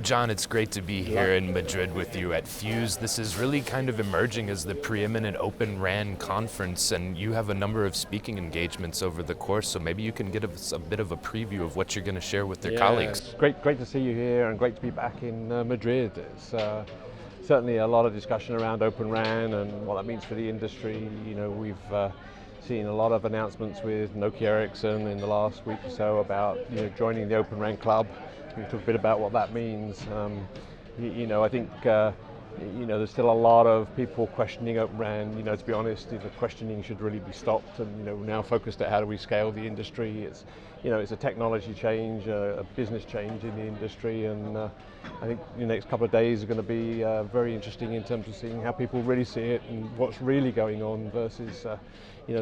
John, it's great to be here in Madrid with you at FYUZ. This is really kind of emerging as the preeminent Open RAN conference, and you have a number of speaking engagements over the course, so maybe you can give us a bit of a preview of what you're going to share with your colleagues. Great to see you here, and great to be back in Madrid. It's certainly a lot of discussion around Open RAN and what that means for the industry. You know, we've seen a lot of announcements with Nokia Ericsson in the last week or so about joining the Open RAN club. We talk a bit about what that means. I think there's still a lot of people questioning Open RAN. To be honest, the questioning should really be stopped, and we're now focused at how do we scale the industry. It's a technology change, a business change in the industry, and I think the next couple of days are going to be very interesting in terms of seeing how people really see it and what's really going on versus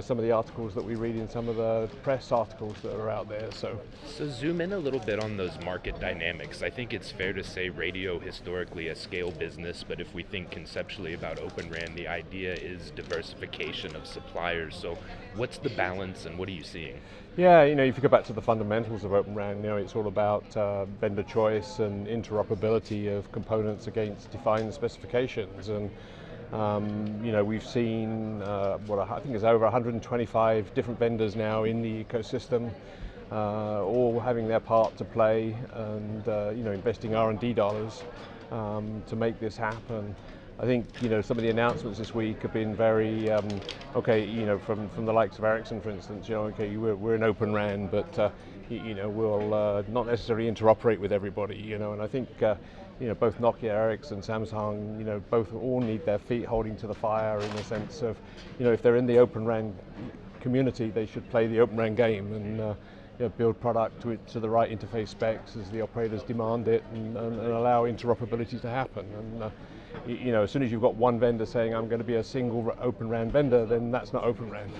some of the articles that we read in some of the press articles that are out there. So zoom in a little bit on those market dynamics. I think it's fair to say radio historically a scale business, but if we think conceptually about Open RAN, the idea is diversification of suppliers. So what's the balance and what are you seeing? Yeah, if you go back to the fundamentals of Open RAN, it's all about vendor choice and interoperability of components against defined specifications. And we've seen I think it's over 125 different vendors now in the ecosystem, all having their part to play, and investing R&D dollars to make this happen. I think some of the announcements this week have been very from the likes of Ericsson, for instance. We're an Open RAN, but we'll not necessarily interoperate with everybody. And I think both Nokia, Ericsson, Samsung, both all need their feet holding to the fire in the sense of if they're in the Open RAN community, they should play the Open RAN game and build product to the right interface specs as the operators demand it, and allow interoperability to happen. And as soon as you've got one vendor saying I'm going to be a single Open RAN vendor, then that's not Open RAN.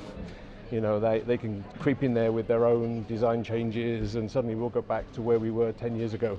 They can creep in there with their own design changes, and suddenly we'll go back to where we were 10 years ago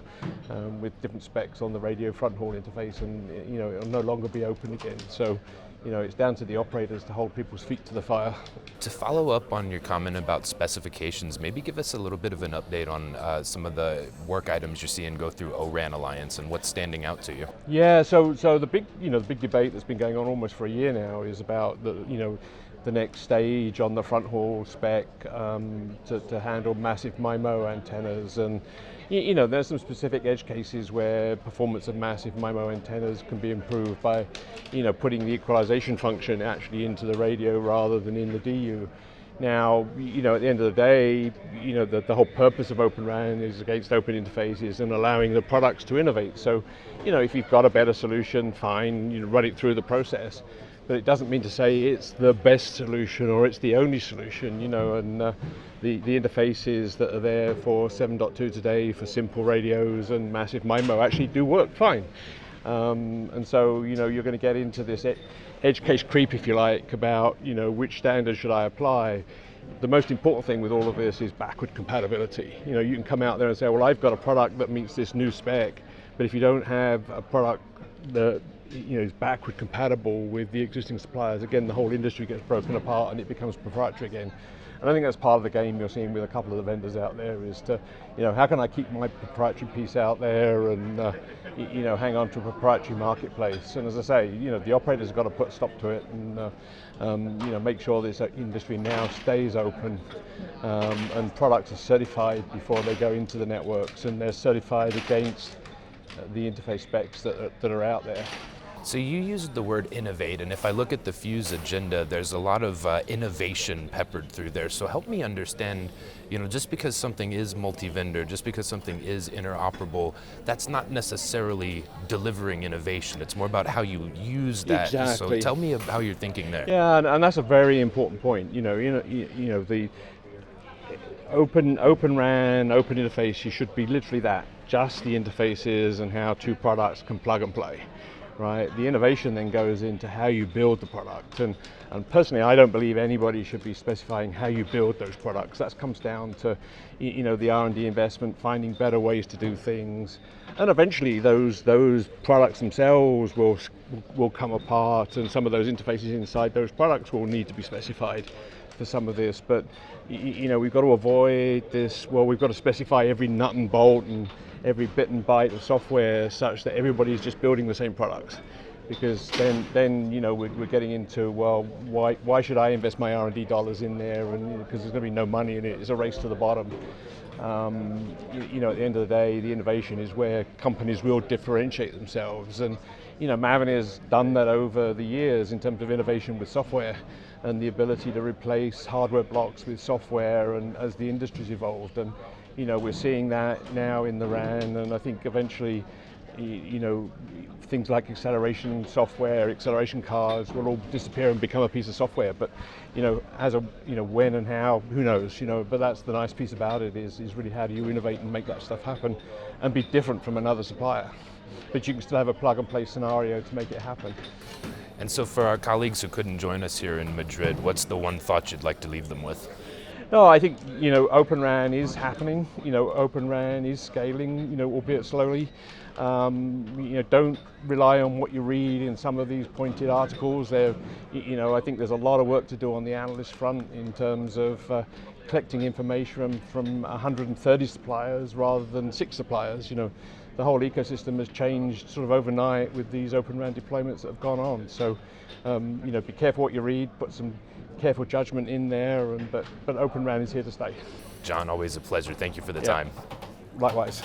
with different specs on the radio front haul interface, and it'll no longer be open again. So it's down to the operators to hold people's feet to the fire. To follow up on your comment about specifications, maybe give us a little bit of an update on some of the work items you're seeing go through O-RAN Alliance and what's standing out to you. Yeah, so the big debate that's been going on almost for a year now is about the next stage on the front haul spec to handle massive MIMO antennas. And there's some specific edge cases where performance of massive MIMO antennas can be improved by putting the equalization function actually into the radio rather than in the DU. Now, at the end of the day, the whole purpose of Open RAN is against open interfaces and allowing the products to innovate. So, if you've got a better solution, fine, run it through the process. But it doesn't mean to say it's the best solution or it's the only solution, and the interfaces that are there for 7.2 today for simple radios and massive MIMO actually do work fine. And so, you're going to get into this edge case creep, if you like, about, which standard should I apply. The most important thing with all of this is backward compatibility. You can come out there and say, well, I've got a product that meets this new spec, but if you don't have a product that is backward compatible with the existing suppliers, again, the whole industry gets broken apart and it becomes proprietary again. And I think that's part of the game you're seeing with a couple of the vendors out there is to, how can I keep my proprietary piece out there and, hang on to a proprietary marketplace. And as I say, the operators have got to put a stop to it and, make sure this industry now stays open and products are certified before they go into the networks, and they're certified against the interface specs that are out there. So you used the word innovate, and if I look at the FYUZ agenda, there's a lot of innovation peppered through there. So help me understand, just because something is multi-vendor, just because something is interoperable, that's not necessarily delivering innovation. It's more about how you use that. Exactly. So tell me how you're thinking there. Yeah, and that's a very important point. The open RAN, open interface, you should be literally that, just the interfaces and how two products can plug and play. Right. The innovation then goes into how you build the product, and personally, I don't believe anybody should be specifying how you build those products. That comes down to, the R&D investment, finding better ways to do things, and eventually those products themselves will come apart, and some of those interfaces inside those products will need to be specified. for some of this, but we've got to avoid this. Well, we've got to specify every nut and bolt and every bit and byte of software such that everybody's just building the same products, because then we're getting into, well, why should I invest my R&D dollars in there? And because there's going to be no money in it. It's a race to the bottom. At the end of the day, the innovation is where companies will differentiate themselves, and Mavenir's done that over the years in terms of innovation with software and the ability to replace hardware blocks with software, and as the industry's evolved, and we're seeing that now in the RAN, and I think eventually things like acceleration software, acceleration cards will all disappear and become a piece of software. But as a when and how, who knows? But that's the nice piece about it is really how do you innovate and make that stuff happen and be different from another supplier. But you can still have a plug and play scenario to make it happen. And so for our colleagues who couldn't join us here in Madrid, what's the one thought you'd like to leave them with? No, I think Open RAN is happening. Open RAN is scaling. Albeit slowly. Don't rely on what you read in some of these pointed articles. I think there's a lot of work to do on the analyst front in terms of collecting information from 130 suppliers rather than 6 suppliers. The whole ecosystem has changed sort of overnight with these Open RAN deployments that have gone on. So, be careful what you read. Put some careful judgment in there, but Open RAN is here to stay. John, always a pleasure. Thank you for the time. Likewise.